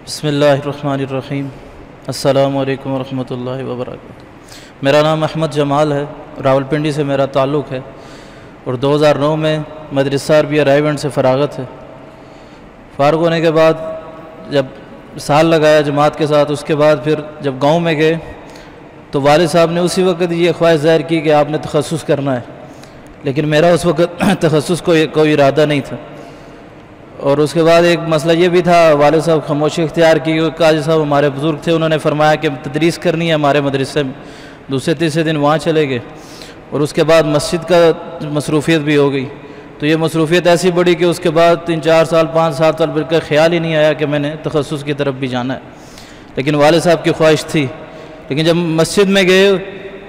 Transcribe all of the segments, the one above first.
बिस्मिल्लाहिर्रहमानिर्रहीम। अस्सलामु अलैकुम वरहमतुल्लाहि वबरकातुहू। मेरा नाम अहमद जमाल है, रावलपिंडी से मेरा ताल्लुक़ है और 2009 में मदरसा अरबिया रायगंज से फ़रागत है। फ़ारग होने के बाद जब साल लगाया जमात के साथ, उसके बाद फिर जब गांव में गए तो वालिद साहब ने उसी वक्त ये ख्वाहिश ज़ाहिर की कि आपने तखस्सुस करना है, लेकिन मेरा उस वक्त तखस्सुस कोई इरादा नहीं था। और उसके बाद एक मसला ये भी था, वालिद साहब खामोशी इख्तियार की। काजी साहब हमारे बुज़ुर्ग थे, उन्होंने फरमाया कि तदरीस करनी है हमारे मदरसे में। दूसरे तीसरे दिन वहाँ चले गए और उसके बाद मस्जिद का मसरूफ़ियत भी हो गई। तो ये मसरूफ़ियत ऐसी बढ़ी कि उसके बाद 3-4 साल 5-7 साल बिल्कुल ख्याल ही नहीं आया कि मैंने तखस्सुस की तरफ भी जाना है, लेकिन वालिद साहब की ख्वाहिश थी। लेकिन जब मस्जिद में गए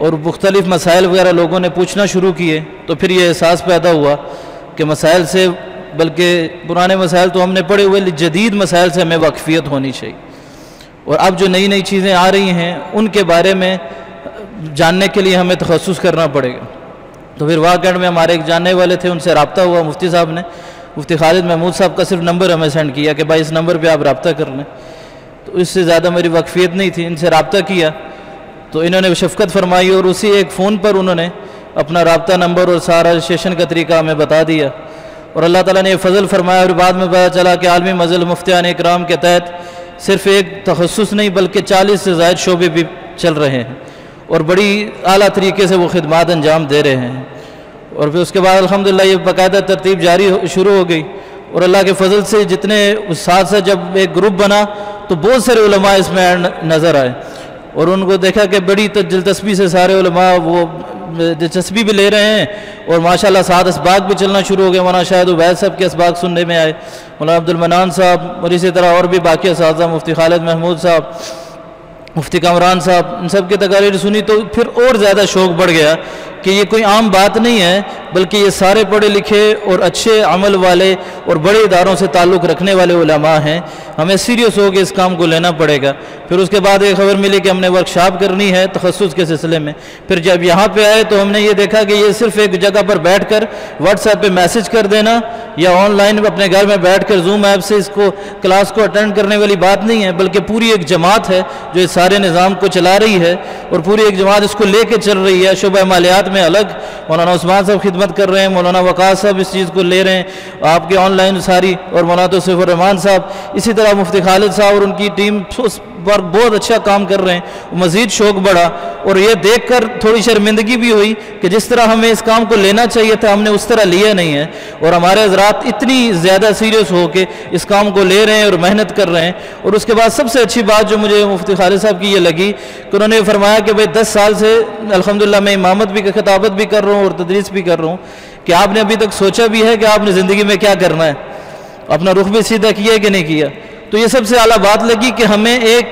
और मुख्तलिफ़ मसाइल वगैरह लोगों ने पूछना शुरू किए तो फिर ये एहसास पैदा हुआ कि मसाइल से, बल्कि पुराने मसाइल तो हमने पढ़े हुए, जदीद मसाइल से हमें वाकफ़ियत होनी चाहिए। और अब जो नई नई चीज़ें आ रही हैं उनके बारे में जानने के लिए हमें तखस्सुस करना पड़ेगा। तो फिर वाक़ई में हमारे एक जानने वाले थे, उनसे रब्ता हुआ। मुफ्ती साहब ने, मुफ्ती खालिद महमूद साहब का सिर्फ नंबर हमें सेंड किया कि भाई इस नंबर पर आप रब्ता कर लें। तो इससे ज़्यादा मेरी वाकफ़ियत नहीं थी। इनसे रब्ता किया तो इन्होंने शफ़क़त फरमाई और उसी एक फ़ोन पर उन्होंने अपना रब्ता नंबर और सारा रजिस्ट्रेशन का तरीका हमें बता दिया। और अल्लाह ताला ने फ़ज़ल फरमाया और बाद में पता चला कि आलमी मज़ल मुफ्तियान इकराम के तहत सिर्फ़ एक तखस्सुस नहीं बल्कि 40 से ज़ायद शोबे भी चल रहे हैं और बड़ी आला तरीके से वो खिदमात अंजाम दे रहे हैं। और फिर उसके बाद अल्हम्दुलिल्लाह ये बाकायदा तरतीब जारी शुरू हो गई और अल्लाह के फ़ज़ल से जितने साथ से जब एक ग्रुप बना तो बहुत सारे उलमा इसमें नज़र आए और उनको देखा कि बड़ी दिलचस्पी से सारे उलमा वो दिलचस्पी भी ले रहे हैं और माशाल्लाह साथ इसबाक भी चलना शुरू हो गए। मौलाना शाहिद उबैद साहब के इसबाक सुनने में आए, मौलाना अब्दुल मनान साहब और इसी तरह और भी बाकी असातिज़ा, मुफ्ती खालिद महमूद साहब, मुफ्ती कामरान साहब, इन सब की तकारीर सुनी तो फिर और ज़्यादा शौक़ बढ़ गया कि ये कोई आम बात नहीं है, बल्कि ये सारे पढ़े लिखे और अच्छे अमल वाले और बड़े इदारों से ताल्लुक़ रखने वाले उलमा हैं। हमें सीरियस हो के इस काम को लेना पड़ेगा। फिर उसके बाद एक खबर मिली कि हमने वर्कशॉप करनी है तखस्सुस के सिलसिले में। फिर जब यहाँ पे आए तो हमने ये देखा कि ये सिर्फ़ एक जगह पर बैठ कर व्हाट्सएप पे मैसेज कर देना या ऑनलाइन अपने घर में बैठ कर जूम ऐप से इसको क्लास को अटेंड करने वाली बात नहीं है, बल्कि पूरी एक जमात है जो इस सारे निज़ाम को चला रही है और पूरी एक जमात इसको लेके चल रही है। शुबह मालियात में अलग मौलाना उस्मान साहब खिदमत कर रहे हैं, मौलाना वक़ास साहब इस चीज़ को ले रहे हैं, आपके ऑनलाइन सारी, और मौलाना तौसीफ़ुर रहमान साहब, इसी तरह मुफ्ती खालिद साहब और उनकी टीम पर बहुत अच्छा काम कर रहे हैं। मज़ीद शौक़ बढ़ा और ये देख कर थोड़ी शर्मिंदगी भी हुई कि जिस तरह हमें इस काम को लेना चाहिए था हमने उस तरह लिया नहीं है और हमारे हज़रात इतनी ज़्यादा सीरियस हो के इस काम को ले रहे हैं और मेहनत कर रहे हैं। और उसके बाद सबसे अच्छी बात जो मुझे मुफ्ती खालिद साहब की ये लगी कि उन्होंने फरमाया कि भाई 10 साल से अल्हम्दुलिल्लाह मैं इमामत भी, खिताबत भी कर रहा हूँ और तदरीस भी कर रहा हूँ, कि आपने अभी तक सोचा भी है कि आपने ज़िंदगी में क्या करना है, अपना रुख भी सीधा किया कि नहीं किया। तो ये सबसे आला बात लगी कि हमें एक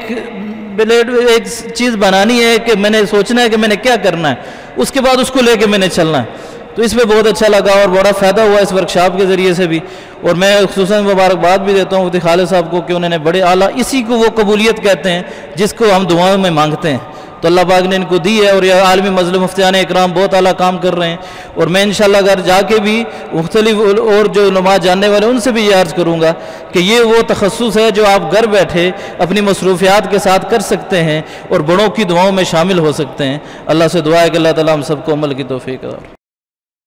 चीज़ बनानी है कि मैंने सोचना है कि मैंने क्या करना है, उसके बाद उसको लेके मैंने चलना है। तो इसमें बहुत अच्छा लगा और बड़ा फ़ायदा हुआ इस वर्कशॉप के ज़रिए से भी। और मैं खुसूसन मुबारकबाद भी देता हूँ मुफ्ती खालिद साहब को कि उन्होंने बड़े आला, इसी को वो कबूलियत कहते हैं जिसको हम दुआओं में मांगते हैं, तो अल्लाह पाक ने इनको दी है। और यह आलमी मज़ल मुफ्तियान इकराम बहुत आला काम कर रहे हैं और मैं इंशाअल्लाह घर जाके भी मुख्तलिफ और जो उलमा जानने वाले उनसे भी ये अर्ज़ करूँगा कि ये वो तखस्सुस है जो आप घर बैठे अपनी मसरूफ़ियात के साथ कर सकते हैं और बड़ों की दुआओं में शामिल हो सकते हैं। अल्लाह से दुआ है कि अल्लाह ताला हम सबको अमल की तौफ़ीक़ दे।